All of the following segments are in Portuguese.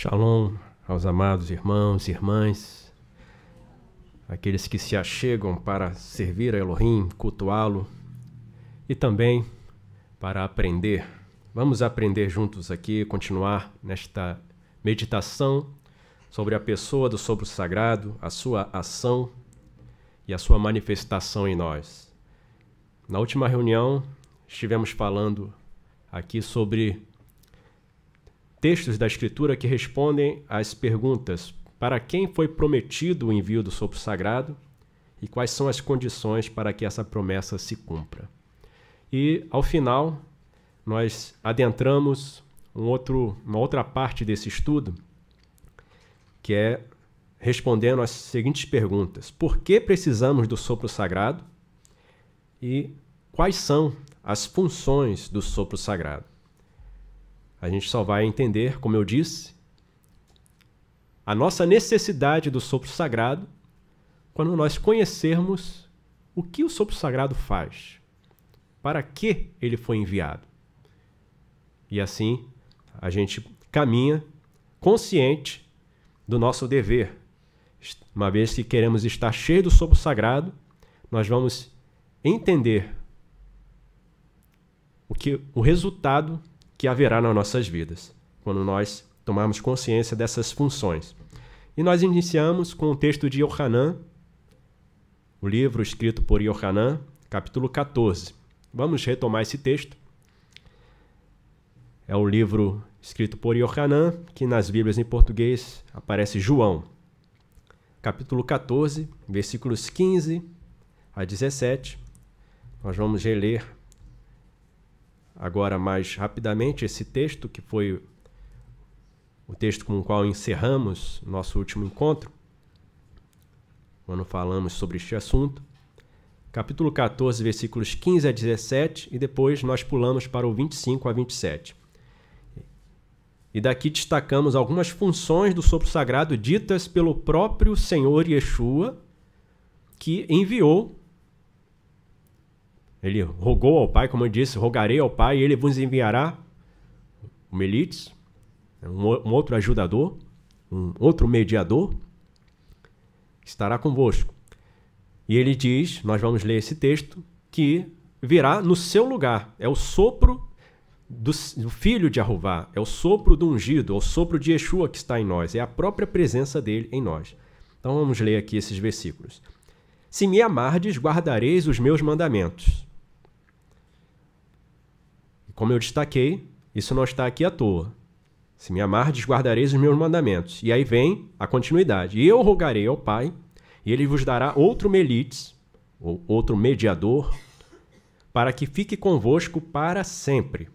Shalom aos amados irmãos e irmãs, aqueles que se achegam para servir a Elohim, cultuá-lo e também para aprender. Vamos aprender juntos aqui, continuar nesta meditação sobre a pessoa do sopro sagrado, a sua ação e a sua manifestação em nós. Na última reunião, estivemos falando aqui sobre textos da Escritura que respondem às perguntas: para quem foi prometido o envio do sopro sagrado e quais são as condições para que essa promessa se cumpra. E, ao final, nós adentramos uma outra parte desse estudo, que é respondendo às seguintes perguntas: por que precisamos do sopro sagrado e quais são as funções do sopro sagrado? A gente só vai entender, como eu disse, a nossa necessidade do sopro sagrado quando nós conhecermos o que o sopro sagrado faz, para que ele foi enviado. E assim a gente caminha consciente do nosso dever. Uma vez que queremos estar cheios do sopro sagrado, nós vamos entender o resultado que haverá nas nossas vidas, quando nós tomarmos consciência dessas funções. E nós iniciamos com o texto de Yohanan, o livro escrito por Yohanan, capítulo 14. Vamos retomar esse texto. É o livro escrito por Yohanan, que nas Bíblias em português aparece João. Capítulo 14, versículos 15 a 17. Nós vamos reler agora mais rapidamente esse texto, que foi o texto com o qual encerramos nosso último encontro, quando falamos sobre este assunto. Capítulo 14, versículos 15 a 17, e depois nós pulamos para o 25 a 27. E daqui destacamos algumas funções do sopro sagrado ditas pelo próprio Senhor Yeshua, que enviou. Ele rogou ao Pai, como eu disse, rogarei ao Pai e Ele vos enviará o Melites, um outro ajudador, um outro mediador, que estará convosco. E ele diz, nós vamos ler esse texto, que virá no seu lugar. É o sopro do filho de Arruvá, é o sopro do ungido, é o sopro de Yeshua que está em nós, é a própria presença dele em nós. Então vamos ler aqui esses versículos. Se me amardes, guardareis os meus mandamentos. Como eu destaquei, isso não está aqui à toa. Se me amardes, guardareis os meus mandamentos. E aí vem a continuidade. E eu rogarei ao Pai, e Ele vos dará outro Melites, ou outro mediador, para que fique convosco para sempre.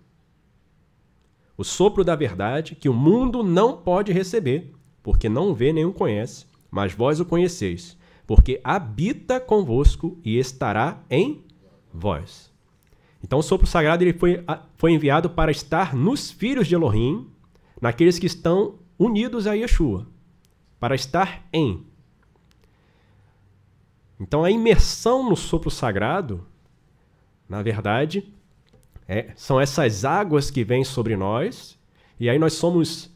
O sopro da verdade, que o mundo não pode receber, porque não o vê nem o conhece, mas vós o conheceis, porque habita convosco e estará em vós. Então o sopro sagrado ele foi enviado para estar nos filhos de Elohim, naqueles que estão unidos a Yeshua, para estar em. Então a imersão no sopro sagrado, na verdade, são essas águas que vêm sobre nós, e aí nós somos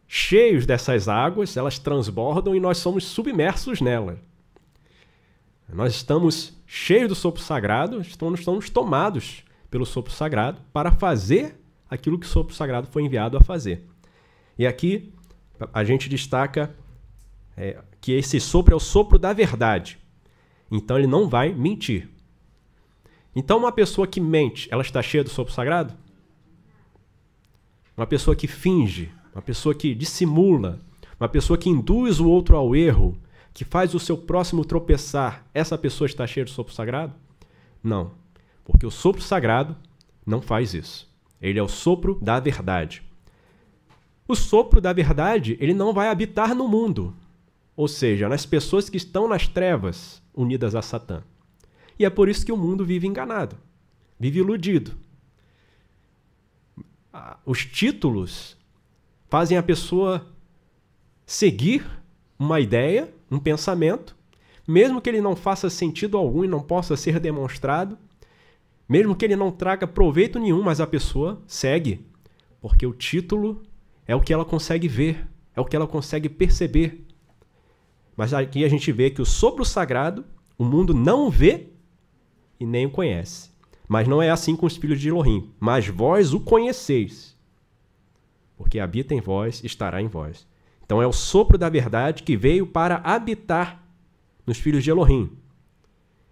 cheios dessas águas, elas transbordam e nós somos submersos nelas. Nós estamos cheios do sopro sagrado, estamos tomados pelo sopro sagrado para fazer aquilo que o sopro sagrado foi enviado a fazer. E aqui a gente destaca que esse sopro é o sopro da verdade. Então ele não vai mentir. Então uma pessoa que mente, ela está cheia do sopro sagrado? Uma pessoa que finge, uma pessoa que dissimula, uma pessoa que induz o outro ao erro, que faz o seu próximo tropeçar, essa pessoa está cheia do sopro sagrado? Não, porque o sopro sagrado não faz isso. Ele é o sopro da verdade. O sopro da verdade, ele não vai habitar no mundo, ou seja, nas pessoas que estão nas trevas unidas a Satã. E é por isso que o mundo vive enganado, vive iludido. Os títulos fazem a pessoa seguir uma ideia, um pensamento, mesmo que ele não faça sentido algum e não possa ser demonstrado, mesmo que ele não traga proveito nenhum, mas a pessoa segue, porque o título é o que ela consegue ver, É o que ela consegue perceber. Mas aqui a gente vê que o sopro sagrado, o mundo não vê e nem o conhece. Mas não é assim com os filhos de Elohim. Mas vós o conheceis, porque habita em vós, estará em vós. Então é o sopro da verdade que veio para habitar nos filhos de Elohim.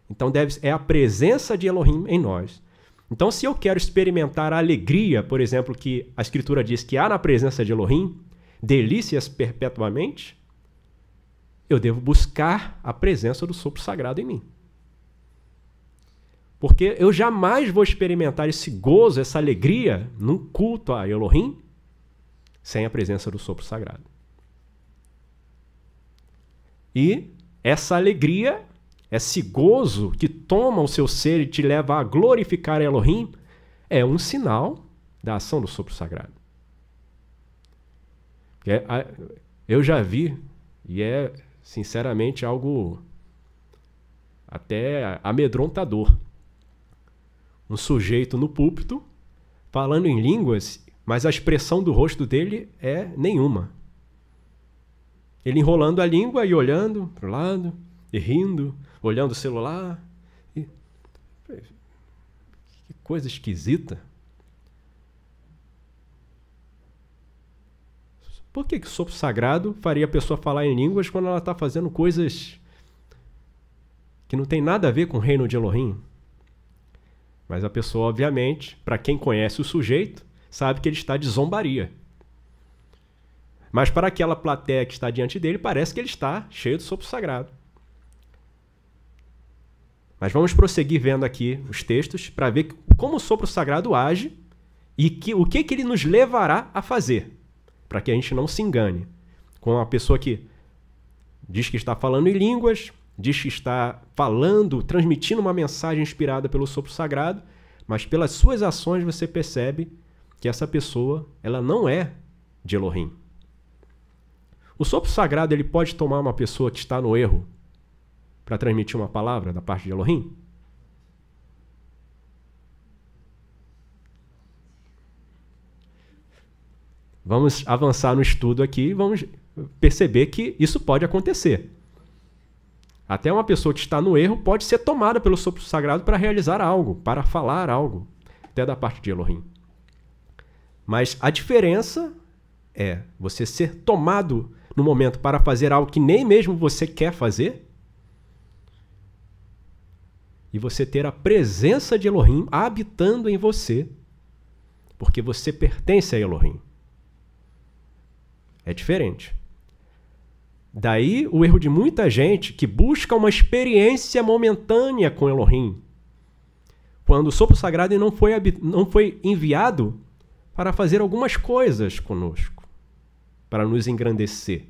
Então é a presença de Elohim em nós. Então, se eu quero experimentar a alegria, por exemplo, que a Escritura diz que há na presença de Elohim, delícias perpetuamente, eu devo buscar a presença do sopro sagrado em mim. Porque eu jamais vou experimentar esse gozo, essa alegria, num culto a Elohim, sem a presença do sopro sagrado. E essa alegria, esse gozo que toma o seu ser e te leva a glorificar Elohim, é um sinal da ação do sopro sagrado. Eu já vi, e é sinceramente algo até amedrontador, um sujeito no púlpito falando em línguas, mas a expressão do rosto dele é nenhuma. Ele enrolando a língua e olhando para o lado, e rindo, olhando o celular. Que coisa esquisita. Por que o sopro sagrado faria a pessoa falar em línguas quando ela está fazendo coisas que não tem nada a ver com o reino de Elohim? Mas a pessoa, obviamente, para quem conhece o sujeito, sabe que ele está de zombaria. Mas para aquela plateia que está diante dele, parece que ele está cheio de sopro sagrado. Mas vamos prosseguir vendo aqui os textos para ver como o sopro sagrado age e o que ele nos levará a fazer, para que a gente não se engane com a pessoa que diz que está falando em línguas, diz que está falando, transmitindo uma mensagem inspirada pelo sopro sagrado, mas pelas suas ações você percebe que essa pessoa ela não é de Elohim. O sopro sagrado ele pode tomar uma pessoa que está no erro para transmitir uma palavra da parte de Elohim? Vamos avançar no estudo aqui e vamos perceber que isso pode acontecer. Até uma pessoa que está no erro pode ser tomada pelo sopro sagrado para realizar algo, para falar algo, até da parte de Elohim. Mas a diferença é você ser tomado no momento para fazer algo que nem mesmo você quer fazer e você ter a presença de Elohim habitando em você, porque você pertence a Elohim. É diferente. Daí o erro de muita gente que busca uma experiência momentânea com Elohim, quando o sopro sagrado não foi enviado para fazer algumas coisas conosco, para nos engrandecer,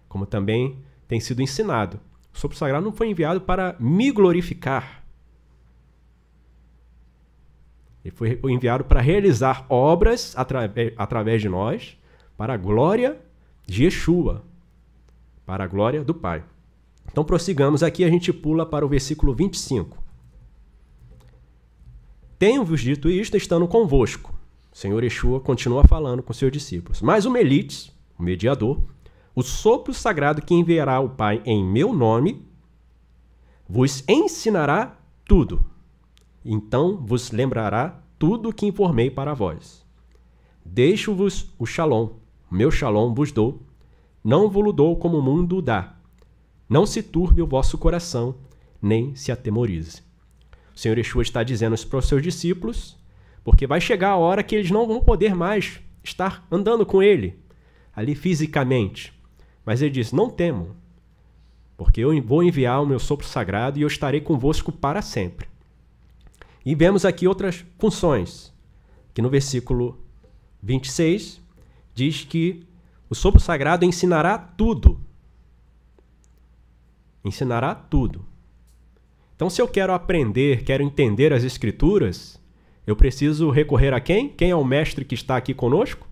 como também tem sido ensinado. O sopro sagrado não foi enviado para me glorificar. Ele foi enviado para realizar obras através de nós, para a glória de Yeshua, para a glória do Pai. Então prossigamos aqui, a gente pula para o versículo 25. Tenho-vos dito isto estando convosco. O Senhor Yeshua continua falando com seus discípulos. Mas o Melites, o mediador, o sopro sagrado que enviará o Pai em meu nome, vos ensinará tudo. Então vos lembrará tudo o que informei para vós. Deixo-vos o shalom, o meu shalom vos dou, não vos dou como o mundo dá. Não se turbe o vosso coração, nem se atemorize. O Senhor Yeshua está dizendo isso para os seus discípulos, porque vai chegar a hora que eles não vão poder mais estar andando com ele, ali fisicamente. Mas ele diz, não temam, porque eu vou enviar o meu sopro sagrado e eu estarei convosco para sempre. E vemos aqui outras funções, que no versículo 26 diz que o sopro sagrado ensinará tudo. Ensinará tudo. Então, se eu quero aprender, quero entender as Escrituras, eu preciso recorrer a quem? Quem é o mestre que está aqui conosco?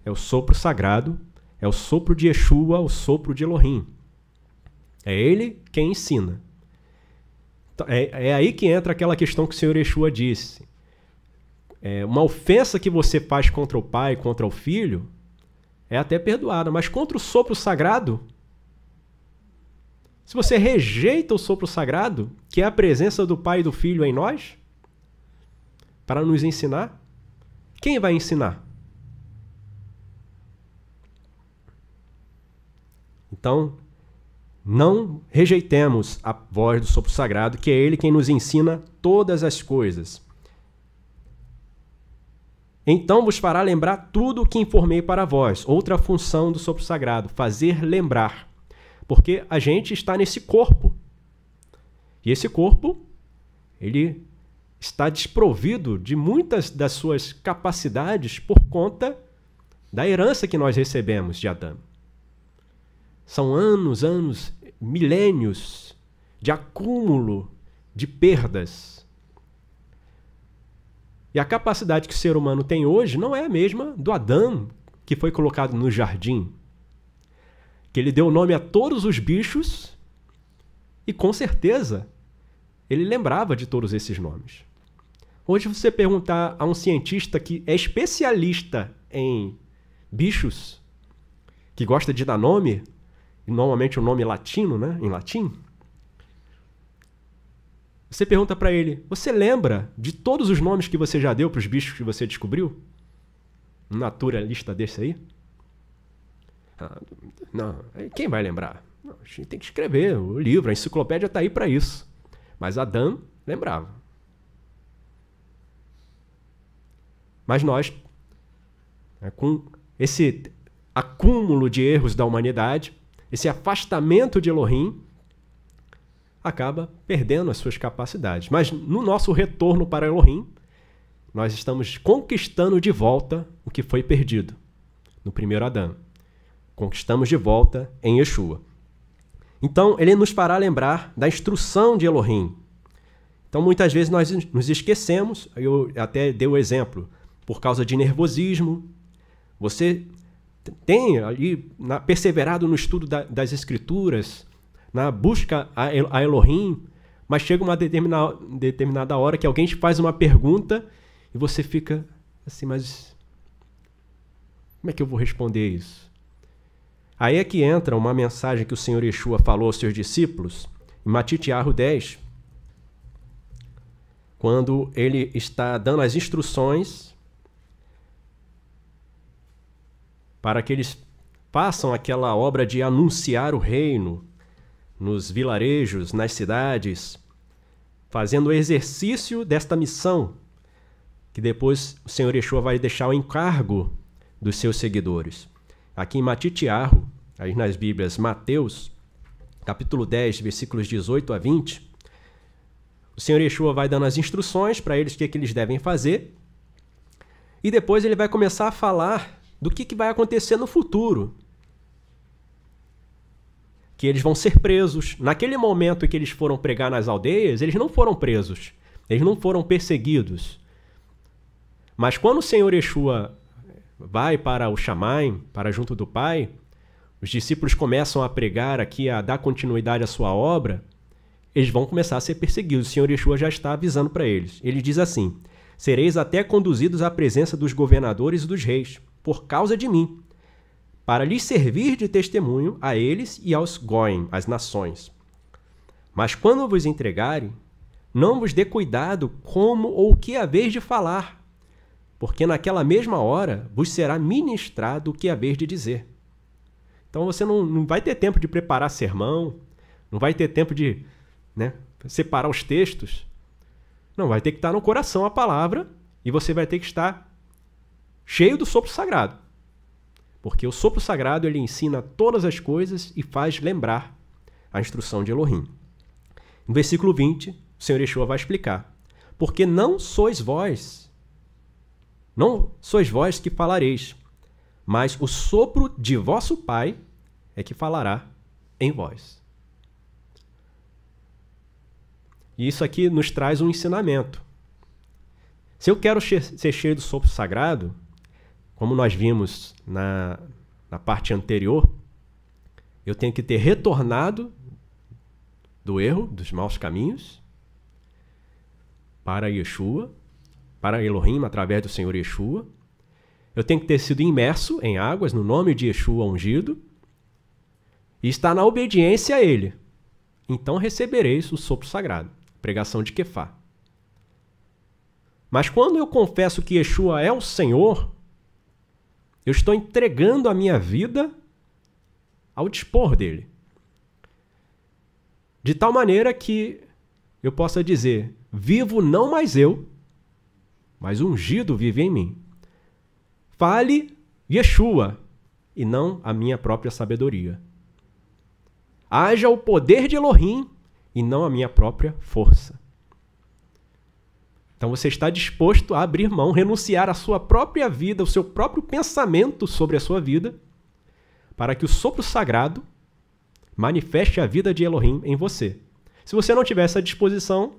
É o sopro sagrado, é o sopro de Yeshua, o sopro de Elohim. É ele quem ensina. É aí que entra aquela questão que o Senhor Yeshua disse. Uma ofensa que você faz contra o pai, contra o filho, é até perdoada. Mas contra o sopro sagrado, se você rejeita o sopro sagrado, que é a presença do Pai e do Filho em nós, para nos ensinar, quem vai ensinar? Então, não rejeitemos a voz do sopro sagrado, que é ele quem nos ensina todas as coisas. Então vos fará lembrar tudo o que informei para vós. Outra função do sopro sagrado, fazer lembrar. Porque a gente está nesse corpo. E esse corpo, ele está desprovido de muitas das suas capacidades por conta da herança que nós recebemos de Adão. São anos, milênios de acúmulo de perdas. E a capacidade que o ser humano tem hoje não é a mesma do Adão que foi colocado no jardim, que ele deu nome a todos os bichos e, com certeza, ele lembrava de todos esses nomes. Hoje, você perguntar a um cientista que é especialista em bichos, que gosta de dar nome, e normalmente o nome latino, né? Em latim, você pergunta para ele, você lembra de todos os nomes que você já deu para os bichos que você descobriu? Um naturalista desse aí? Não, quem vai lembrar? Não, a gente tem que escrever o livro, a enciclopédia está aí para isso. Mas Adão lembrava. Mas nós, com esse acúmulo de erros da humanidade, esse afastamento de Elohim, acaba perdendo as suas capacidades. Mas no nosso retorno para Elohim, nós estamos conquistando de volta o que foi perdido no primeiro Adão. Conquistamos de volta em Yeshua. Então, ele nos fará lembrar da instrução de Elohim. Então, muitas vezes nós nos esquecemos, eu até dei o exemplo, por causa de nervosismo. Você tem ali perseverado no estudo das Escrituras, na busca a Elohim, mas chega uma determinada hora que alguém te faz uma pergunta e você fica assim, mas como é que eu vou responder isso? Aí é que entra uma mensagem que o Senhor Yeshua falou aos seus discípulos, em Matitiahu 10, quando ele está dando as instruções para que eles façam aquela obra de anunciar o reino nos vilarejos, nas cidades, fazendo o exercício desta missão, que depois o Senhor Yeshua vai deixar o encargo dos seus seguidores. Aqui em Matitiahu, aí nas Bíblias Mateus, capítulo 10, versículos 18 a 20, o Senhor Yeshua vai dando as instruções para eles o que eles devem fazer, e depois ele vai começar a falar do que vai acontecer no futuro. Que eles vão ser presos. Naquele momento em que eles foram pregar nas aldeias, eles não foram presos, eles não foram perseguidos. Mas quando o Senhor Yeshua vai para o Shamaim, para junto do Pai, os discípulos começam a pregar aqui, a dar continuidade à sua obra, eles vão começar a ser perseguidos. O Senhor Yeshua já está avisando para eles. Ele diz assim, sereis até conduzidos à presença dos governadores e dos reis, por causa de mim, para lhes servir de testemunho a eles e aos Goim, as nações. Mas quando vos entregarem, não vos dê cuidado como ou o que haveis de falar, porque naquela mesma hora vos será ministrado o que haveis de dizer. Então você não vai ter tempo de preparar sermão, não vai ter tempo de separar os textos. Não, vai ter que estar no coração a palavra e você vai ter que estar cheio do sopro sagrado. Porque o sopro sagrado ele ensina todas as coisas e faz lembrar a instrução de Elohim. No versículo 20, o Senhor Yeshua vai explicar. Porque não sois vós que falareis, mas o sopro de vosso Pai é que falará em vós. E isso aqui nos traz um ensinamento. Se eu quero ser cheio do sopro sagrado, como nós vimos na parte anterior, eu tenho que ter retornado do erro, dos maus caminhos, para Yeshua, para Elohim, através do Senhor Yeshua. Eu tenho que ter sido imerso em águas no nome de Yeshua ungido e estar na obediência a ele. Então recebereis o sopro sagrado. Pregação de Kefá. Mas quando eu confesso que Yeshua é o Senhor, eu estou entregando a minha vida ao dispor dele. De tal maneira que eu possa dizer, vivo não mais eu, mas o ungido vive em mim. Fale Yeshua e não a minha própria sabedoria. Haja o poder de Elohim e não a minha própria força. Então você está disposto a abrir mão, renunciar à sua própria vida, ao seu próprio pensamento sobre a sua vida, para que o sopro sagrado manifeste a vida de Elohim em você. Se você não tiver essa disposição,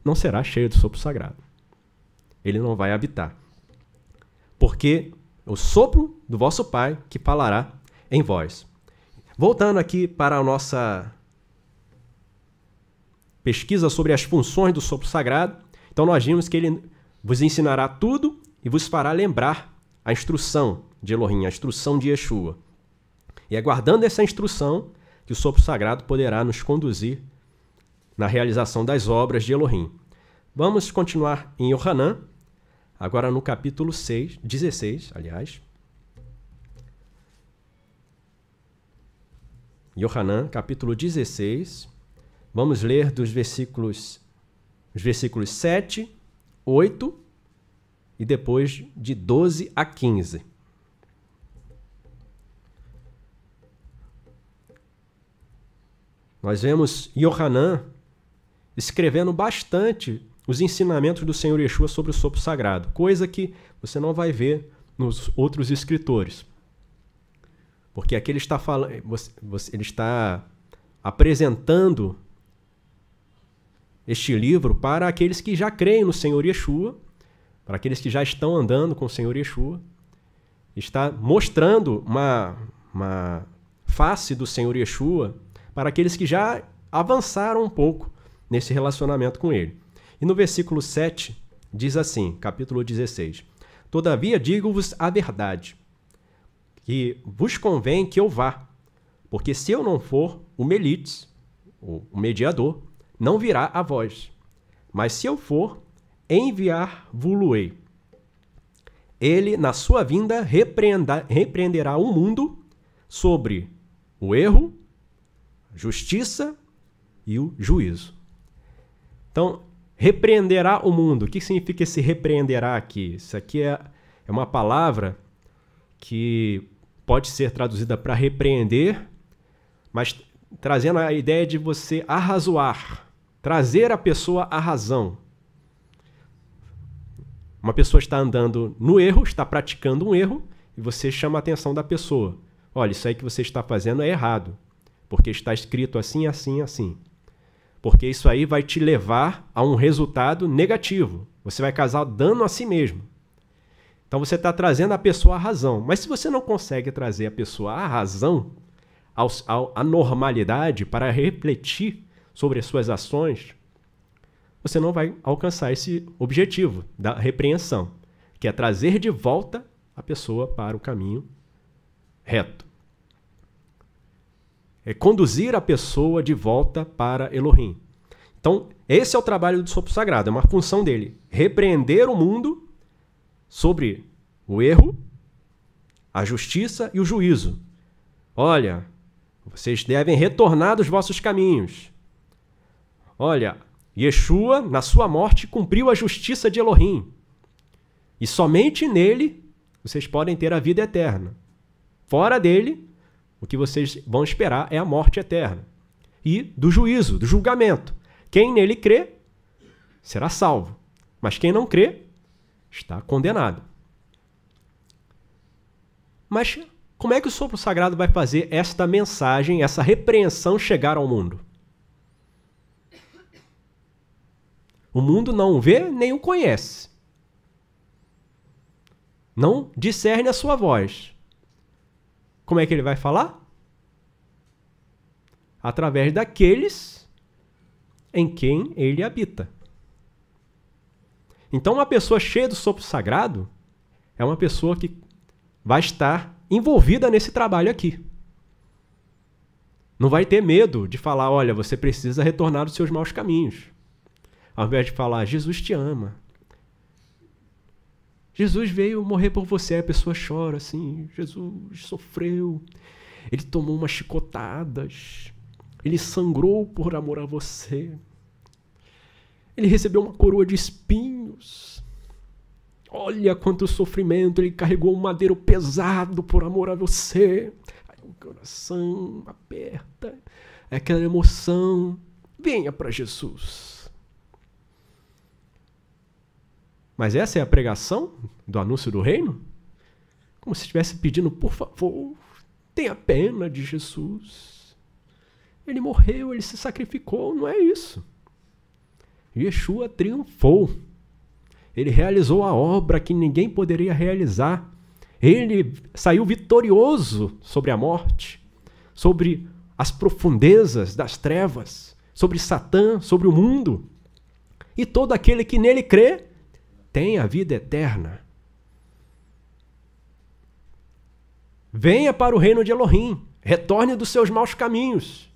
não será cheio do sopro sagrado. Ele não vai habitar. Porque o sopro do vosso Pai que falará em vós. Voltando aqui para a nossa pesquisa sobre as funções do sopro sagrado, então nós vimos que ele vos ensinará tudo e vos fará lembrar a instrução de Elohim, a instrução de Yeshua. E é guardando essa instrução que o sopro sagrado poderá nos conduzir na realização das obras de Elohim. Vamos continuar em Yohanan, agora no capítulo 16, aliás. Yohanan, capítulo 16. Vamos ler dos versículos 7, 8 e depois de 12 a 15. Nós vemos Yohanan escrevendo bastante os ensinamentos do Senhor Yeshua sobre o sopro sagrado, coisa que você não vai ver nos outros escritores. Porque aqui ele está falando, ele está apresentando este livro para aqueles que já creem no Senhor Yeshua, para aqueles que já estão andando com o Senhor Yeshua. Está mostrando uma face do Senhor Yeshua para aqueles que já avançaram um pouco nesse relacionamento com ele. E no versículo 7 diz assim, capítulo 16: Todavia digo-vos a verdade, que vos convém que eu vá, porque se eu não for, o Melites, o mediador, não virá a vós. Mas se eu for, enviar-vos-ei. Ele, na sua vinda, repreenderá o mundo sobre o erro, a justiça e o juízo. Então, repreenderá o mundo. O que significa esse repreenderá aqui? Isso aqui é uma palavra que pode ser traduzida para repreender, mas trazendo a ideia de você arrazoar, trazer a pessoa à razão. Uma pessoa está andando no erro, está praticando um erro, e você chama a atenção da pessoa. Olha, isso aí que você está fazendo é errado, porque está escrito assim, assim, assim. Porque isso aí vai te levar a um resultado negativo. Você vai causar dano a si mesmo. Então você está trazendo a pessoa à razão. Mas se você não consegue trazer a pessoa à razão, à normalidade, para refletir sobre as suas ações, você não vai alcançar esse objetivo da repreensão, que é trazer de volta a pessoa para o caminho reto. É conduzir a pessoa de volta para Elohim. Então, esse é o trabalho do sopro sagrado, é uma função dele. Repreender o mundo sobre o erro, a justiça e o juízo. Olha, vocês devem retornar dos vossos caminhos. Olha, Yeshua, na sua morte, cumpriu a justiça de Elohim. E somente nele vocês podem ter a vida eterna. Fora dele, o que vocês vão esperar é a morte eterna. E do juízo, do julgamento. Quem nele crê, será salvo. Mas quem não crê, está condenado. Mas como é que o sopro sagrado vai fazer esta mensagem, essa repreensão chegar ao mundo? O mundo não o vê nem o conhece. Não discerne a sua voz. Como é que ele vai falar? Através daqueles em quem ele habita. Então, uma pessoa cheia do sopro sagrado é uma pessoa que vai estar envolvida nesse trabalho aqui. Não vai ter medo de falar, olha, você precisa retornar dos seus maus caminhos. Ao invés de falar, Jesus te ama. Jesus veio morrer por você, a pessoa chora assim, Jesus sofreu, ele tomou umas chicotadas, ele sangrou por amor a você, ele recebeu uma coroa de espinhos, olha quanto sofrimento, ele carregou um madeiro pesado por amor a você, aí o coração aperta, é aquela emoção, venha para Jesus. Mas essa é a pregação do anúncio do reino? Como se estivesse pedindo, por favor, tenha pena de Jesus. Ele morreu, ele se sacrificou, não é isso. Yeshua triunfou. Ele realizou a obra que ninguém poderia realizar. Ele saiu vitorioso sobre a morte, sobre as profundezas das trevas, sobre Satã, sobre o mundo. E todo aquele que nele crê, tem a vida eterna. Venha para o reino de Elohim, retorne dos seus maus caminhos.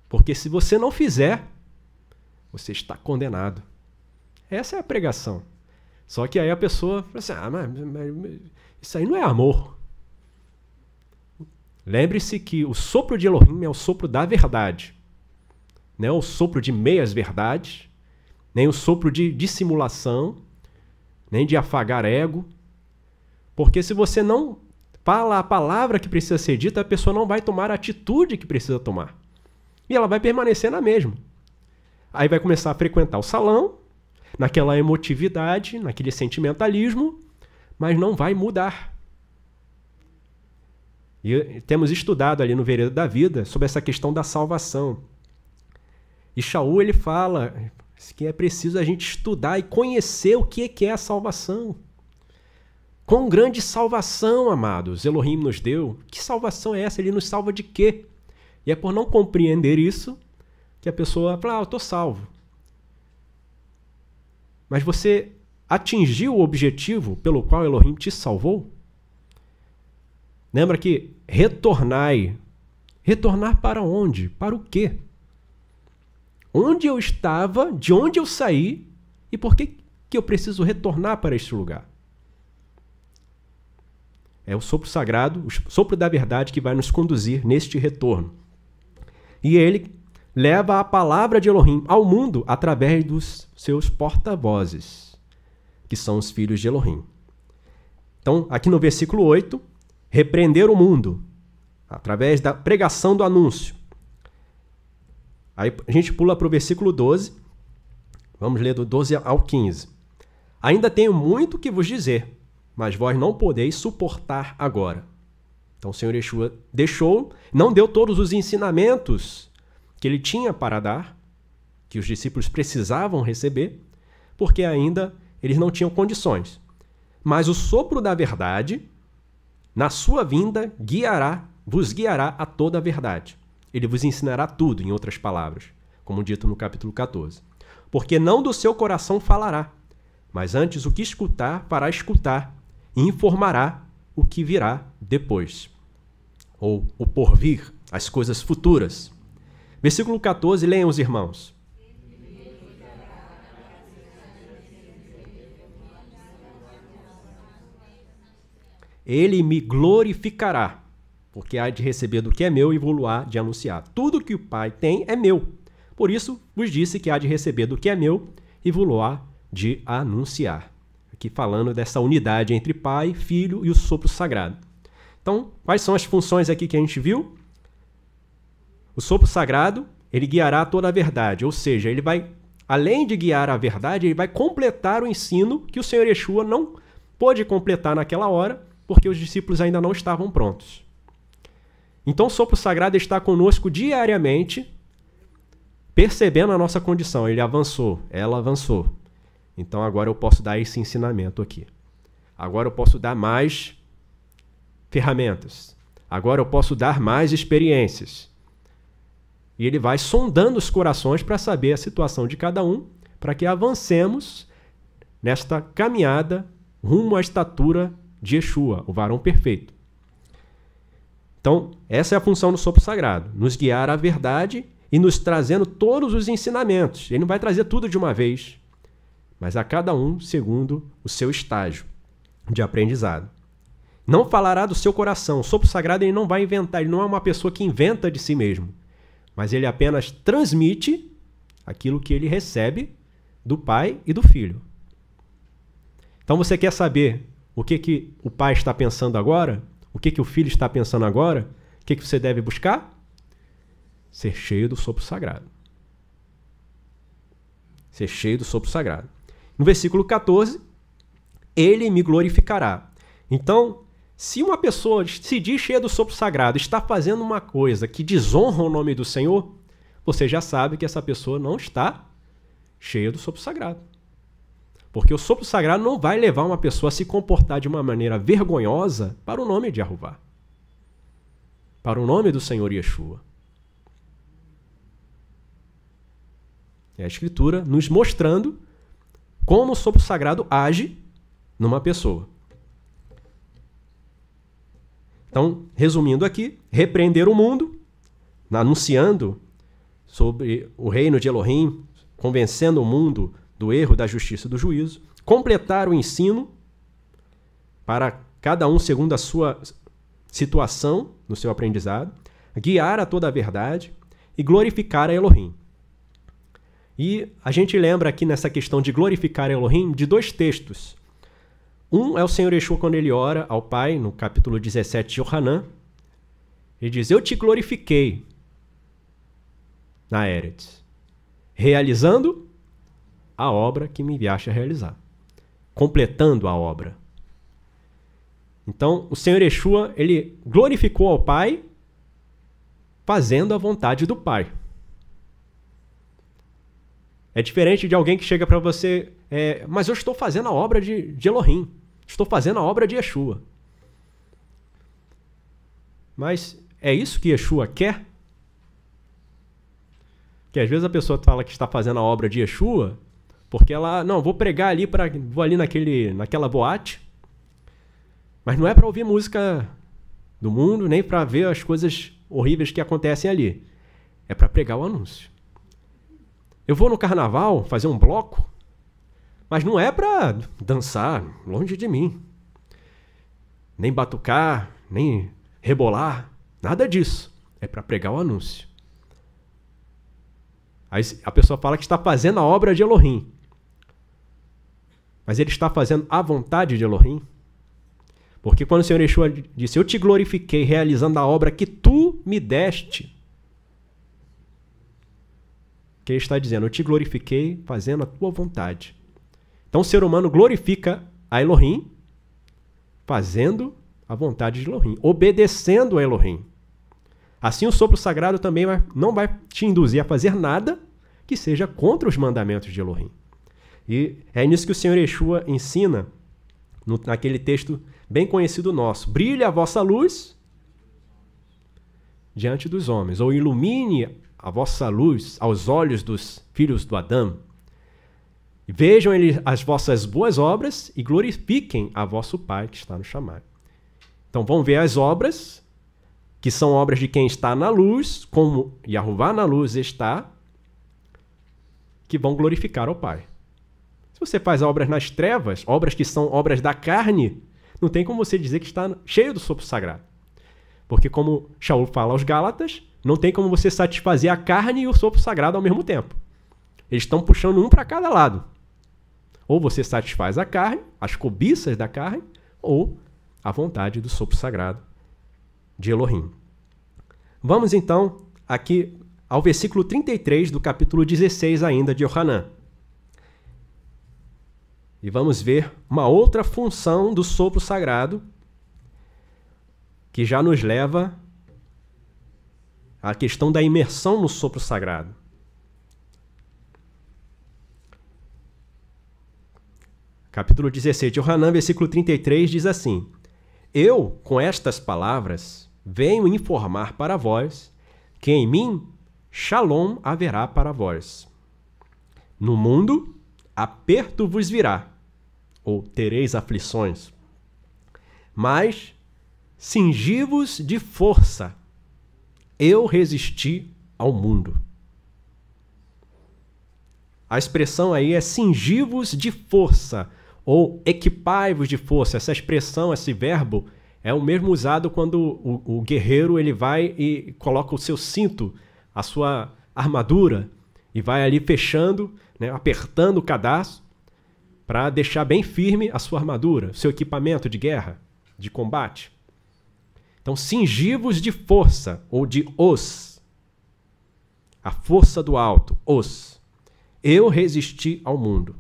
Porque se você não fizer, você está condenado. Essa é a pregação. Só que aí a pessoa fala assim, mas isso aí não é amor. Lembre-se que o sopro de Elohim é o sopro da verdade. Não é o sopro de meias verdades, nem o sopro de dissimulação, nem de afagar ego. Porque se você não fala a palavra que precisa ser dita, a pessoa não vai tomar a atitude que precisa tomar. E ela vai permanecer na mesma. Aí vai começar a frequentar o salão, naquela emotividade, naquele sentimentalismo, mas não vai mudar. E temos estudado ali no Vereda da Vida sobre essa questão da salvação. E Shaul, ele fala que é preciso a gente estudar e conhecer o que é a salvação. Quão grande salvação, amados, Elohim nos deu. Que salvação é essa? Ele nos salva de quê? E é por não compreender isso que a pessoa fala, eu estou salvo. Mas você atingiu o objetivo pelo qual Elohim te salvou? Lembra que retornai. Retornar para onde? Para o quê? Onde eu estava, de onde eu saí e por que eu preciso retornar para este lugar? É o sopro sagrado, o sopro da verdade que vai nos conduzir neste retorno. E ele leva a palavra de Elohim ao mundo através dos seus porta-vozes, que são os filhos de Elohim. Então, aqui no versículo 8, repreender o mundo através da pregação do anúncio. Aí a gente pula para o versículo 12. Vamos ler do 12 ao 15. Ainda tenho muito que vos dizer, mas vós não podeis suportar agora. Então o Senhor Yeshua não deu todos os ensinamentos que ele tinha para dar, que os discípulos precisavam receber, porque ainda eles não tinham condições. Mas o sopro da verdade, na sua vinda, vos guiará a toda a verdade. Ele vos ensinará tudo, em outras palavras, como dito no capítulo 14. Porque não do seu coração falará, mas antes o que escutar, fará escutar, e informará o que virá depois. Ou o porvir, as coisas futuras. Versículo 14, leiam os irmãos. Ele me glorificará, porque há de receber do que é meu e vou-lo-á de anunciar. Tudo que o Pai tem é meu. Por isso vos disse que há de receber do que é meu e vou-lo-á de anunciar. Aqui falando dessa unidade entre Pai, Filho e o sopro sagrado. Então, quais são as funções aqui que a gente viu? O sopro sagrado, ele guiará toda a verdade, ou seja, ele vai, além de guiar a verdade, ele vai completar o ensino que o Senhor Yeshua não pôde completar naquela hora, porque os discípulos ainda não estavam prontos. Então o sopro sagrado está conosco diariamente, percebendo a nossa condição. Ele avançou, ela avançou. Então agora eu posso dar esse ensinamento aqui. Agora eu posso dar mais ferramentas. Agora eu posso dar mais experiências. E ele vai sondando os corações para saber a situação de cada um, para que avancemos nesta caminhada rumo à estatura de Yeshua, o varão perfeito. Então, essa é a função do sopro sagrado, nos guiar à verdade e nos trazendo todos os ensinamentos. Ele não vai trazer tudo de uma vez, mas a cada um segundo o seu estágio de aprendizado. Não falará do seu coração. O sopro sagrado ele não vai inventar, ele não é uma pessoa que inventa de si mesmo, mas ele apenas transmite aquilo que ele recebe do Pai e do Filho. Então você quer saber o que o Pai está pensando agora? O que o Filho está pensando agora? O que você deve buscar? Ser cheio do sopro sagrado. Ser cheio do sopro sagrado. No versículo 14, ele me glorificará. Então, se uma pessoa se diz cheia do sopro sagrado, está fazendo uma coisa que desonra o nome do Senhor, você já sabe que essa pessoa não está cheia do sopro sagrado. Porque o sopro sagrado não vai levar uma pessoa a se comportar de uma maneira vergonhosa para o nome de Yahová, para o nome do Senhor Yeshua. É a Escritura nos mostrando como o sopro sagrado age numa pessoa. Então, resumindo aqui, repreender o mundo, anunciando sobre o reino de Elohim, convencendo o mundo do erro, da justiça e do juízo, completar o ensino para cada um segundo a sua situação no seu aprendizado, guiar a toda a verdade e glorificar a Elohim. E a gente lembra aqui nessa questão de glorificar a Elohim de dois textos. Um é o Senhor Yeshua quando ele ora ao Pai, no capítulo 17 de Yohanan. Ele diz, eu te glorifiquei na Eretz, realizando a obra que me enviaste a realizar, completando a obra. Então, o Senhor Yeshua, ele glorificou ao Pai, fazendo a vontade do Pai. É diferente de alguém que chega para você, mas eu estou fazendo a obra de Elohim, estou fazendo a obra de Yeshua. Mas é isso que Yeshua quer? Porque às vezes a pessoa fala que está fazendo a obra de Yeshua, porque ela, não, vou pregar ali, vou ali naquela boate, mas não é para ouvir música do mundo, nem para ver as coisas horríveis que acontecem ali. É para pregar o anúncio. Eu vou no carnaval fazer um bloco, mas não é para dançar, longe de mim. Nem batucar, nem rebolar, nada disso. É para pregar o anúncio. Aí a pessoa fala que está fazendo a obra de Elohim. Mas ele está fazendo a vontade de Elohim? Porque quando o Senhor Yeshua disse, eu te glorifiquei realizando a obra que tu me deste, que ele está dizendo, eu te glorifiquei fazendo a tua vontade. Então o ser humano glorifica a Elohim fazendo a vontade de Elohim, obedecendo a Elohim. Assim o sopro sagrado também não vai te induzir a fazer nada que seja contra os mandamentos de Elohim. E é nisso que o Senhor Yeshua ensina naquele texto bem conhecido nosso. Brilhe a vossa luz diante dos homens, ou ilumine a vossa luz aos olhos dos filhos do Adão. Vejam as vossas boas obras e glorifiquem a vosso Pai que está no chamado. Então vão ver as obras, que são obras de quem está na luz, como Yahová na luz está, que vão glorificar ao Pai. Se você faz obras nas trevas, obras que são obras da carne, não tem como você dizer que está cheio do sopro sagrado. Porque como Shaul fala aos Gálatas, não tem como você satisfazer a carne e o sopro sagrado ao mesmo tempo. Eles estão puxando um para cada lado. Ou você satisfaz a carne, as cobiças da carne, ou a vontade do sopro sagrado de Elohim. Vamos então aqui ao versículo 33 do capítulo 16 ainda de Yohanan. E vamos ver uma outra função do sopro sagrado que já nos leva à questão da imersão no sopro sagrado. Capítulo 16 de Yohanan, versículo 33 diz assim: eu, com estas palavras, venho informar para vós que em mim Shalom haverá para vós. No mundo, aperto vos virá, ou tereis aflições. Mas cingi-vos de força. Eu resisti ao mundo. A expressão aí é cingi-vos de força ou equipai-vos de força. Essa expressão, esse verbo, é o mesmo usado quando o guerreiro ele vai e coloca o seu cinto, a sua armadura, e vai ali fechando, né, apertando o cadarço para deixar bem firme a sua armadura, seu equipamento de guerra, de combate. Então, cingi-vos de força, ou de os. A força do alto, os. Eu resisti ao mundo.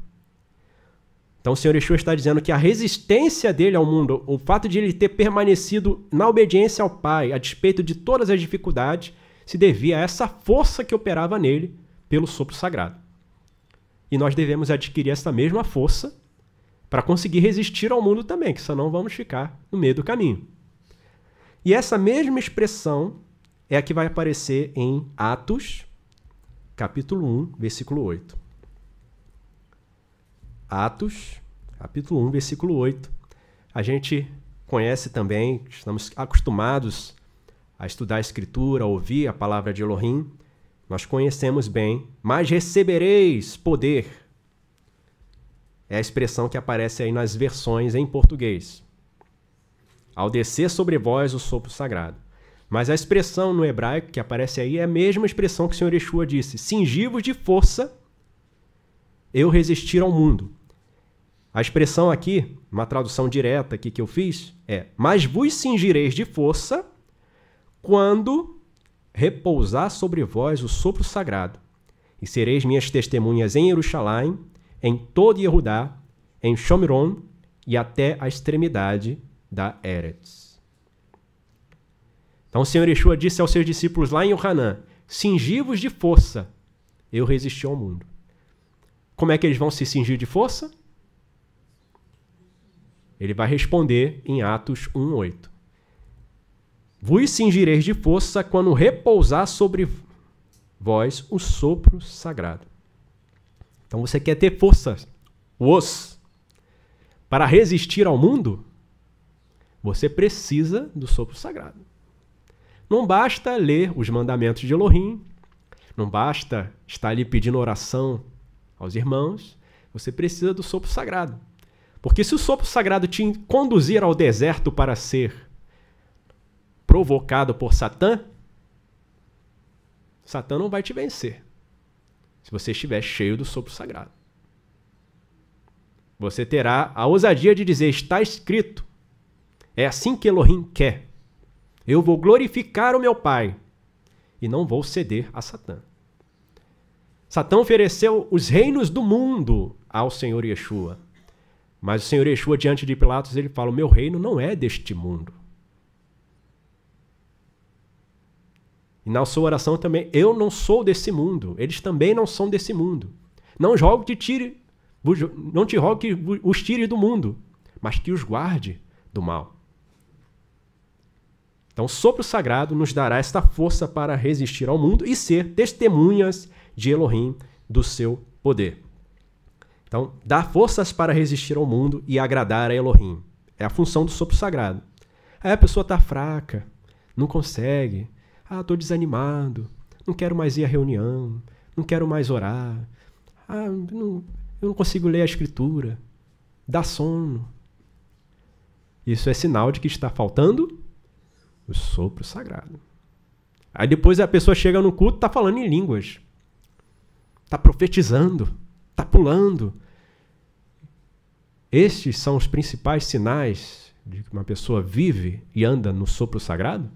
Então, o Senhor Yeshua está dizendo que a resistência dele ao mundo, o fato de ele ter permanecido na obediência ao Pai, a despeito de todas as dificuldades, se devia a essa força que operava nele pelo sopro sagrado. E nós devemos adquirir essa mesma força para conseguir resistir ao mundo também, que senão vamos ficar no meio do caminho. E essa mesma expressão é a que vai aparecer em Atos, capítulo 1, versículo 8. Atos, capítulo 1, versículo 8. A gente conhece também, estamos acostumados a estudar a Escritura, a ouvir a palavra de Elohim. Nós conhecemos bem, mas recebereis poder. É a expressão que aparece aí nas versões em português. Ao descer sobre vós o sopro sagrado. Mas a expressão no hebraico que aparece aí é a mesma expressão que o Senhor Yeshua disse. Cingi-vos de força, eu resistir ao mundo. A expressão aqui, uma tradução direta aqui que eu fiz, é: mas vos cingireis de força quando repousar sobre vós o sopro sagrado, e sereis minhas testemunhas em Jerusalém, em todo Yehudá, em Shomron e até a extremidade da Eretz. Então o Senhor Yeshua disse aos seus discípulos lá em Yohanan: cingi-vos de força, eu resisti ao mundo. Como é que eles vão se cingir de força? Ele vai responder em Atos 1:8. Vos cingireis de força quando repousar sobre vós o sopro sagrado. Então você quer ter força, para resistir ao mundo? Você precisa do sopro sagrado. Não basta ler os mandamentos de Elohim, não basta estar ali pedindo oração aos irmãos, você precisa do sopro sagrado. Porque se o sopro sagrado te conduzir ao deserto para ser provocado por Satã, Satã não vai te vencer se você estiver cheio do sopro sagrado. Você terá a ousadia de dizer: está escrito, é assim que Elohim quer. Eu vou glorificar o meu Pai e não vou ceder a Satã. Satã ofereceu os reinos do mundo ao Senhor Yeshua. Mas o Senhor Yeshua, diante de Pilatos, ele fala: o meu reino não é deste mundo. E na sua oração também: eu não sou desse mundo. Eles também não são desse mundo. Não te rogo que os tire do mundo, mas que os guarde do mal. Então, o sopro sagrado nos dará esta força para resistir ao mundo e ser testemunhas de Elohim, do seu poder. Então, dar forças para resistir ao mundo e agradar a Elohim. É a função do sopro sagrado. Aí a pessoa está fraca, não consegue. Estou desanimado, não quero mais ir à reunião, não quero mais orar. Eu não consigo ler a Escritura. Dá sono. Isso é sinal de que está faltando o sopro sagrado. Aí depois a pessoa chega no culto e está falando em línguas. Está profetizando, está pulando. Estes são os principais sinais de que uma pessoa vive e anda no sopro sagrado?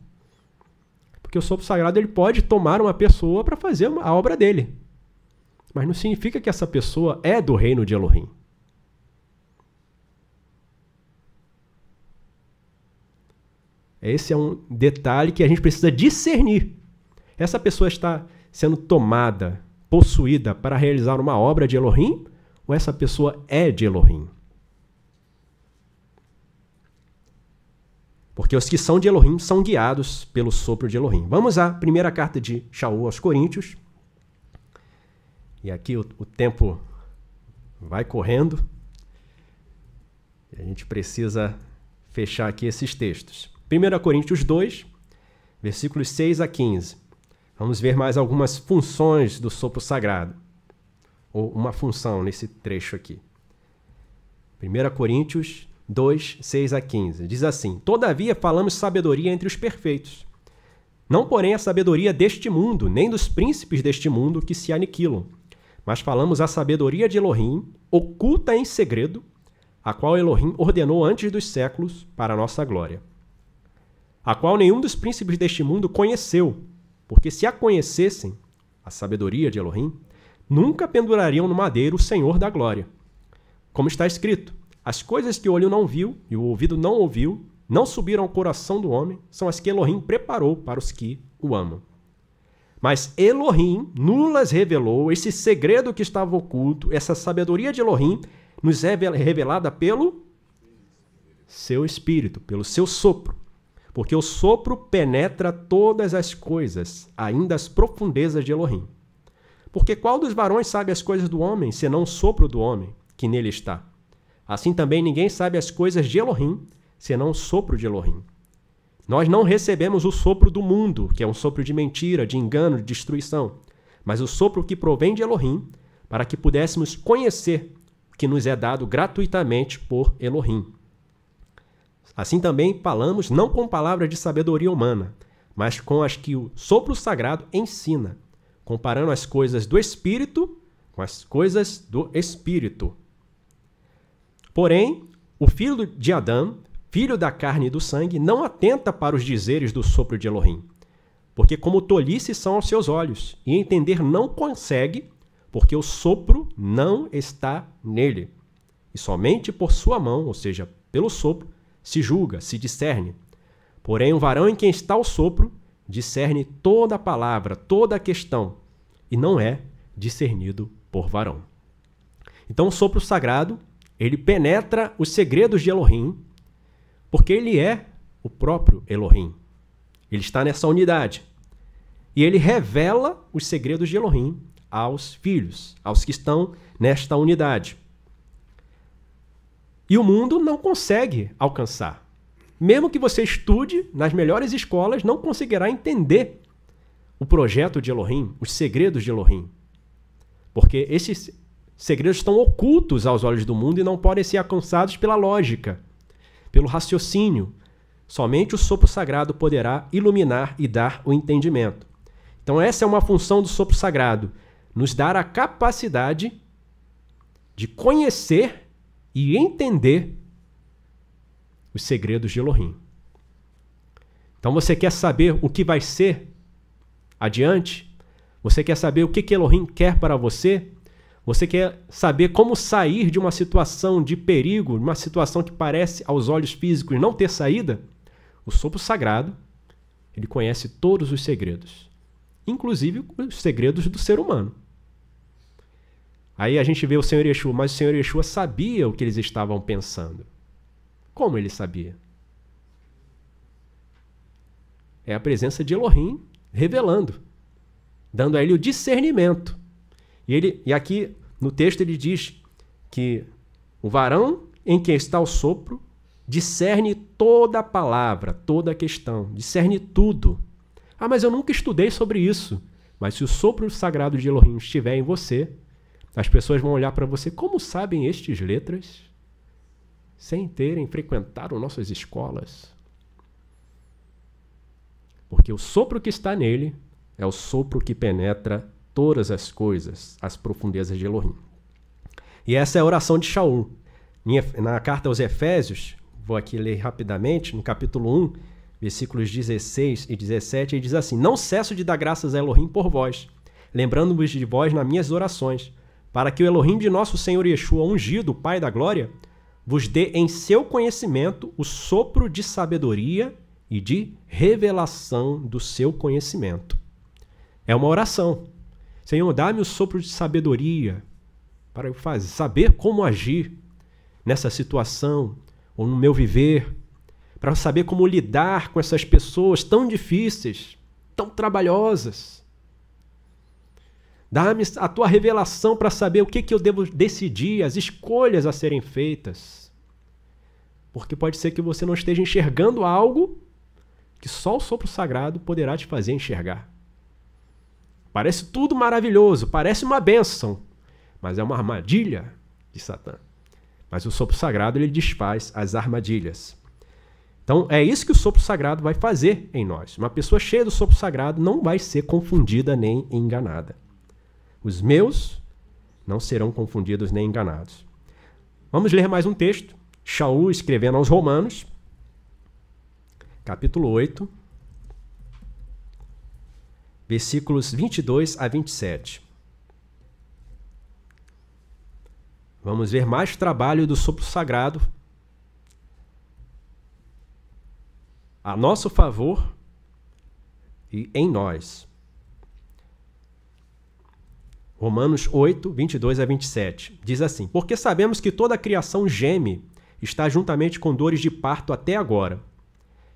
Porque o sopro sagrado ele pode tomar uma pessoa para fazer a obra dele. Mas não significa que essa pessoa é do reino de Elohim. Esse é um detalhe que a gente precisa discernir. Essa pessoa está sendo tomada, possuída para realizar uma obra de Elohim, ou essa pessoa é de Elohim? Porque os que são de Elohim são guiados pelo sopro de Elohim. Vamos à primeira carta de Shaul aos Coríntios. E aqui o tempo vai correndo. E a gente precisa fechar aqui esses textos. 1 Coríntios 2, versículos 6 a 15. Vamos ver mais algumas funções do sopro sagrado, ou uma função nesse trecho aqui. 1 Coríntios 2, 6 a 15. Diz assim: Todavia falamos sabedoria entre os perfeitos, não porém a sabedoria deste mundo, nem dos príncipes deste mundo que se aniquilam, mas falamos a sabedoria de Elohim, oculta em segredo, a qual Elohim ordenou antes dos séculos para a nossa glória, a qual nenhum dos príncipes deste mundo conheceu, porque se a conhecessem, a sabedoria de Elohim, nunca pendurariam no madeiro o Senhor da glória. Como está escrito: as coisas que o olho não viu e o ouvido não ouviu, não subiram ao coração do homem, são as que Elohim preparou para os que o amam. Mas Elohim nulas revelou, esse segredo que estava oculto, essa sabedoria de Elohim, nos é revelada pelo seu Espírito, pelo seu sopro. Porque o sopro penetra todas as coisas, ainda as profundezas de Elohim. Porque qual dos varões sabe as coisas do homem, senão o sopro do homem, que nele está? Assim também ninguém sabe as coisas de Elohim, senão o sopro de Elohim. Nós não recebemos o sopro do mundo, que é um sopro de mentira, de engano, de destruição, mas o sopro que provém de Elohim, para que pudéssemos conhecer o que nos é dado gratuitamente por Elohim. Assim também falamos não com palavras de sabedoria humana, mas com as que o sopro sagrado ensina, comparando as coisas do Espírito com as coisas do Espírito. Porém, o filho de Adão, filho da carne e do sangue, não atenta para os dizeres do sopro de Elohim, porque como tolice são aos seus olhos, e entender não consegue, porque o sopro não está nele. E somente por sua mão, ou seja, pelo sopro, se julga, se discerne. Porém, o varão em quem está o sopro discerne toda a palavra, toda a questão, e não é discernido por varão. Então, o sopro sagrado, ele penetra os segredos de Elohim, porque ele é o próprio Elohim. Ele está nessa unidade. E ele revela os segredos de Elohim aos filhos, aos que estão nesta unidade. E o mundo não consegue alcançar. Mesmo que você estude nas melhores escolas, não conseguirá entender o projeto de Elohim, os segredos de Elohim. Porque esses segredos estão ocultos aos olhos do mundo e não podem ser alcançados pela lógica, pelo raciocínio. Somente o sopro sagrado poderá iluminar e dar o entendimento. Então essa é uma função do sopro sagrado, nos dar a capacidade de conhecer e entender os segredos de Elohim. Então você quer saber o que vai ser adiante? Você quer saber o que Elohim quer para você? Você quer saber como sair de uma situação de perigo, de uma situação que parece aos olhos físicos não ter saída? O sopro sagrado, ele conhece todos os segredos, inclusive os segredos do ser humano. Aí a gente vê o Senhor Yeshua, mas o Senhor Yeshua sabia o que eles estavam pensando. Como ele sabia? É a presença de Elohim revelando, dando a ele o discernimento. E aqui no texto ele diz que o varão em quem está o sopro discerne toda a palavra, toda a questão, discerne tudo. Ah, mas eu nunca estudei sobre isso. Mas se o sopro sagrado de Elohim estiver em você, as pessoas vão olhar para você: como sabem estes letras, sem terem frequentado nossas escolas? Porque o sopro que está nele é o sopro que penetra todas as coisas, as profundezas de Elohim. E essa é a oração de Shaul. Na carta aos Efésios, vou aqui ler rapidamente, no capítulo 1, versículos 16 e 17, ele diz assim: não cesso de dar graças a Elohim por vós, lembrando-vos de vós nas minhas orações, para que o Elohim de nosso Senhor Yeshua, ungido, o Pai da Glória, vos dê em seu conhecimento o sopro de sabedoria e de revelação do seu conhecimento. É uma oração. Senhor, dá-me o sopro de sabedoria para eu saber como agir nessa situação ou no meu viver, para eu saber como lidar com essas pessoas tão difíceis, tão trabalhosas. Dá-me a tua revelação para saber o que eu devo decidir, as escolhas a serem feitas. porque pode ser que você não esteja enxergando algo que só o sopro sagrado poderá te fazer enxergar. Parece tudo maravilhoso, parece uma bênção, mas é uma armadilha de Satã. Mas o sopro sagrado, ele desfaz as armadilhas. Então, é isso que o sopro sagrado vai fazer em nós. Uma pessoa cheia do sopro sagrado não vai ser confundida nem enganada. Os meus não serão confundidos nem enganados. Vamos ler mais um texto. Shaul escrevendo aos Romanos, capítulo 8, versículos 22 a 27. Vamos ver mais trabalho do sopro sagrado a nosso favor e em nós. Romanos 8, 22 a 27. Diz assim: porque sabemos que toda a criação geme, está juntamente com dores de parto até agora.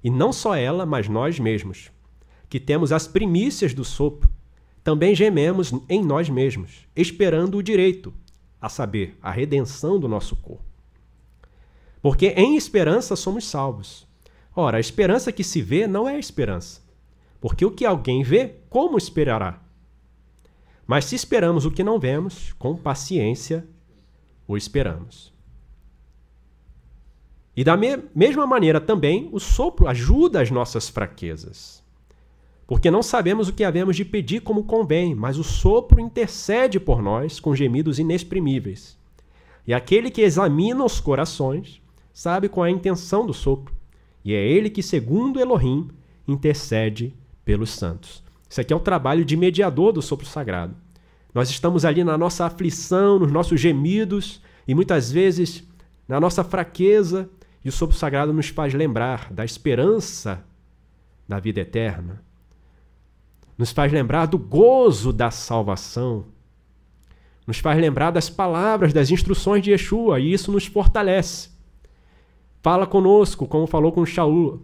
E não só ela, mas nós mesmos, que temos as primícias do sopro, também gememos em nós mesmos, esperando o direito, a saber, a redenção do nosso corpo. Porque em esperança somos salvos. Ora, a esperança que se vê não é esperança, porque o que alguém vê, como esperará? Mas se esperamos o que não vemos, com paciência o esperamos. E da mesma maneira também, o sopro ajuda as nossas fraquezas. Porque não sabemos o que havemos de pedir como convém, mas o sopro intercede por nós com gemidos inexprimíveis. E aquele que examina os corações sabe qual é a intenção do sopro. E é ele que, segundo Elohim, intercede pelos santos. Isso aqui é o trabalho de mediador do sopro sagrado. Nós estamos ali na nossa aflição, nos nossos gemidos, e muitas vezes na nossa fraqueza, e o sopro sagrado nos faz lembrar da esperança da vida eterna. Nos faz lembrar do gozo da salvação. Nos faz lembrar das palavras, das instruções de Yeshua, e isso nos fortalece. Fala conosco, como falou com Shaul.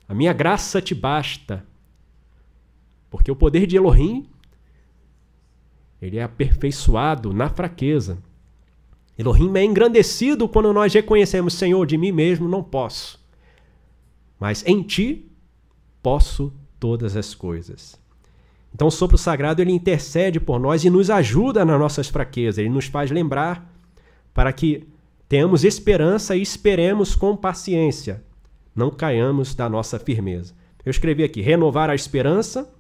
A minha graça te basta. Porque o poder de Elohim, ele é aperfeiçoado na fraqueza. Elohim é engrandecido quando nós reconhecemos: Senhor, de mim mesmo não posso, mas em ti posso todas as coisas. Então o sopro sagrado, ele intercede por nós e nos ajuda nas nossas fraquezas. Ele nos faz lembrar para que tenhamos esperança e esperemos com paciência, não caiamos da nossa firmeza. Eu escrevi aqui: renovar a esperança,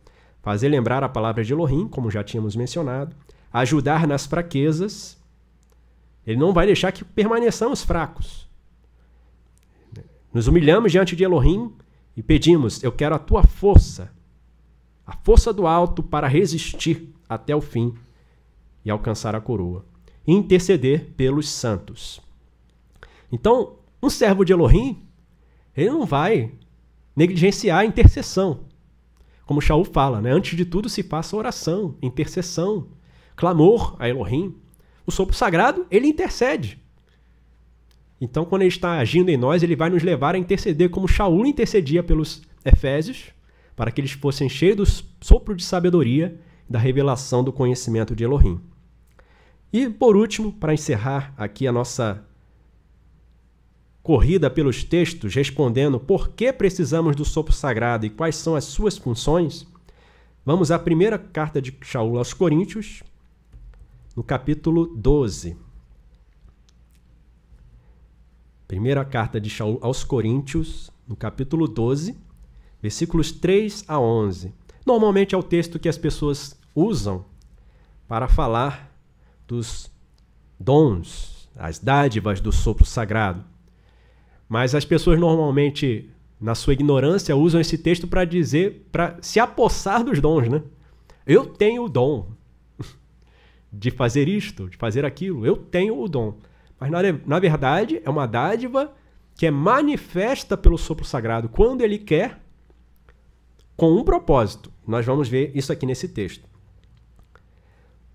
fazer lembrar a palavra de Elohim, como já tínhamos mencionado, ajudar nas fraquezas. Ele não vai deixar que permaneçamos fracos. Nos humilhamos diante de Elohim e pedimos: eu quero a tua força, a força do alto para resistir até o fim e alcançar a coroa. E interceder pelos santos. Então, um servo de Elohim, ele não vai negligenciar a intercessão. Como Shaul fala, né? Antes de tudo se faça oração, intercessão, clamor a Elohim. O sopro sagrado, ele intercede. Então, quando ele está agindo em nós, ele vai nos levar a interceder como Shaul intercedia pelos Efésios, para que eles fossem cheios do sopro de sabedoria, da revelação do conhecimento de Elohim. E, por último, para encerrar aqui a nossa corrida pelos textos, respondendo por que precisamos do sopro sagrado e quais são as suas funções, vamos à primeira carta de Shaul aos Coríntios, no capítulo 12. Primeira carta de Shaul aos Coríntios, no capítulo 12, versículos 3 a 11. Normalmente é o texto que as pessoas usam para falar dos dons, as dádivas do sopro sagrado. Mas as pessoas normalmente, na sua ignorância, usam esse texto para dizer, para se apossar dos dons, né? Eu tenho o dom de fazer isto, de fazer aquilo. Eu tenho o dom. Mas, na verdade, é uma dádiva que é manifesta pelo sopro sagrado quando ele quer, com um propósito. Nós vamos ver isso aqui nesse texto.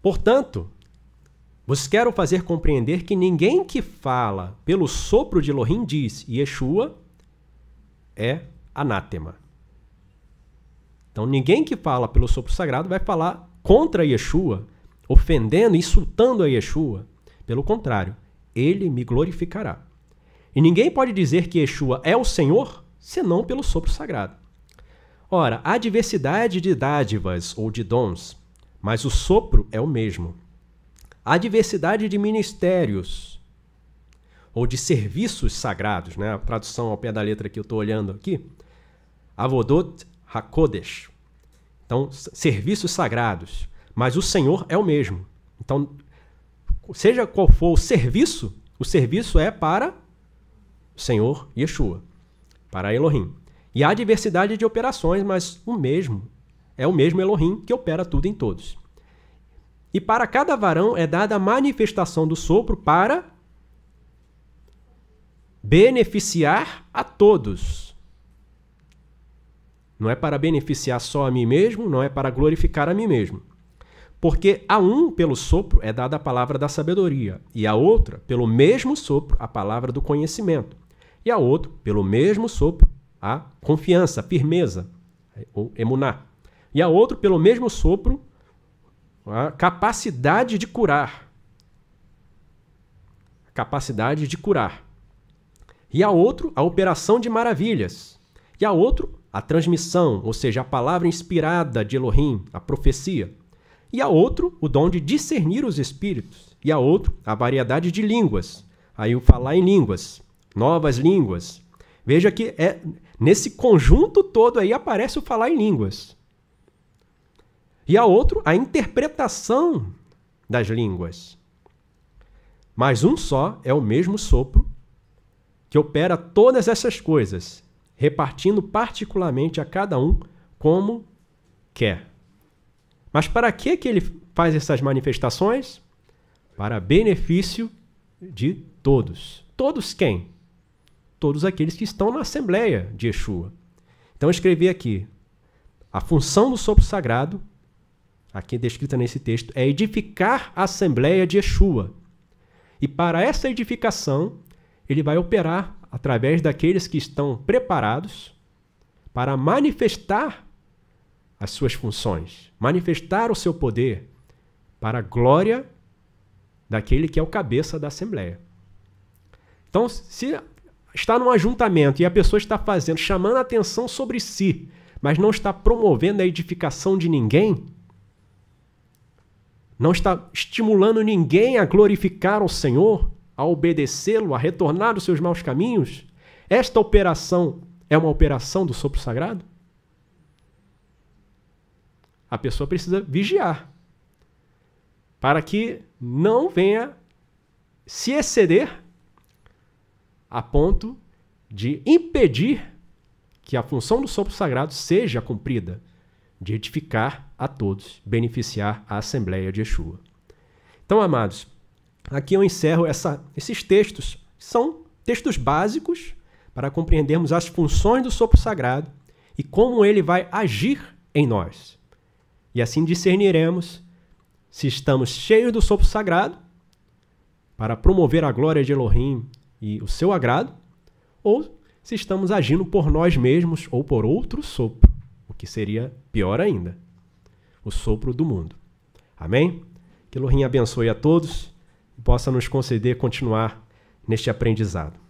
Portanto, vos quero fazer compreender que ninguém que fala pelo sopro de Elohim diz Yeshua é anátema. Então, ninguém que fala pelo sopro sagrado vai falar contra Yeshua, ofendendo, insultando a Yeshua. Pelo contrário, ele me glorificará. E ninguém pode dizer que Yeshua é o Senhor, senão pelo sopro sagrado. Ora, há diversidade de dádivas ou de dons, mas o sopro é o mesmo. Há diversidade de ministérios ou de serviços sagrados, né? A tradução ao pé da letra que eu estou olhando aqui. Avodot HaKodesh. Então, serviços sagrados. Mas o Senhor é o mesmo. Então, seja qual for o serviço é para o Senhor Yeshua, para Elohim. E há diversidade de operações, mas é o mesmo Elohim que opera tudo em todos. E para cada varão é dada a manifestação do sopro para beneficiar a todos. Não é para beneficiar só a mim mesmo, não é para glorificar a mim mesmo. Porque a um, pelo sopro, é dada a palavra da sabedoria, e a outra, pelo mesmo sopro, a palavra do conhecimento, e a outro, pelo mesmo sopro, a confiança, a firmeza, ou emuná, e a outro, pelo mesmo sopro, a capacidade de curar. Capacidade de curar. E a outro, a operação de maravilhas. E a outro, a transmissão, ou seja, a palavra inspirada de Elohim, a profecia. E a outro, o dom de discernir os espíritos. E a outro, a variedade de línguas. Aí o falar em línguas, novas línguas. Veja que nesse conjunto todo aí aparece o falar em línguas. E a outro, a interpretação das línguas. Mas um só é o mesmo sopro que opera todas essas coisas, repartindo particularmente a cada um como quer. Mas para que ele faz essas manifestações? Para benefício de todos. Todos quem? Todos aqueles que estão na Assembleia de Yeshua. Então eu escrevi aqui, a função do sopro sagrado, aqui descrita nesse texto, é edificar a Assembleia de Yeshua. E para essa edificação, ele vai operar através daqueles que estão preparados para manifestar as suas funções, manifestar o seu poder para a glória daquele que é o cabeça da Assembleia. Então, se está num ajuntamento e a pessoa está chamando a atenção sobre si, mas não está promovendo a edificação de ninguém, não está estimulando ninguém a glorificar o Senhor, a obedecê-lo, a retornar dos seus maus caminhos, esta operação é uma operação do sopro sagrado? A pessoa precisa vigiar para que não venha se exceder a ponto de impedir que a função do sopro sagrado seja cumprida, de edificar a todos, beneficiar a Assembleia de Yeshua. Então, amados, aqui eu encerro esses textos. São textos básicos para compreendermos as funções do sopro sagrado e como ele vai agir em nós. E assim discerniremos se estamos cheios do sopro sagrado para promover a glória de Elohim e o seu agrado, ou se estamos agindo por nós mesmos ou por outro sopro, o que seria pior ainda, o sopro do mundo. Amém? Que Elohim abençoe a todos e possa nos conceder continuar neste aprendizado.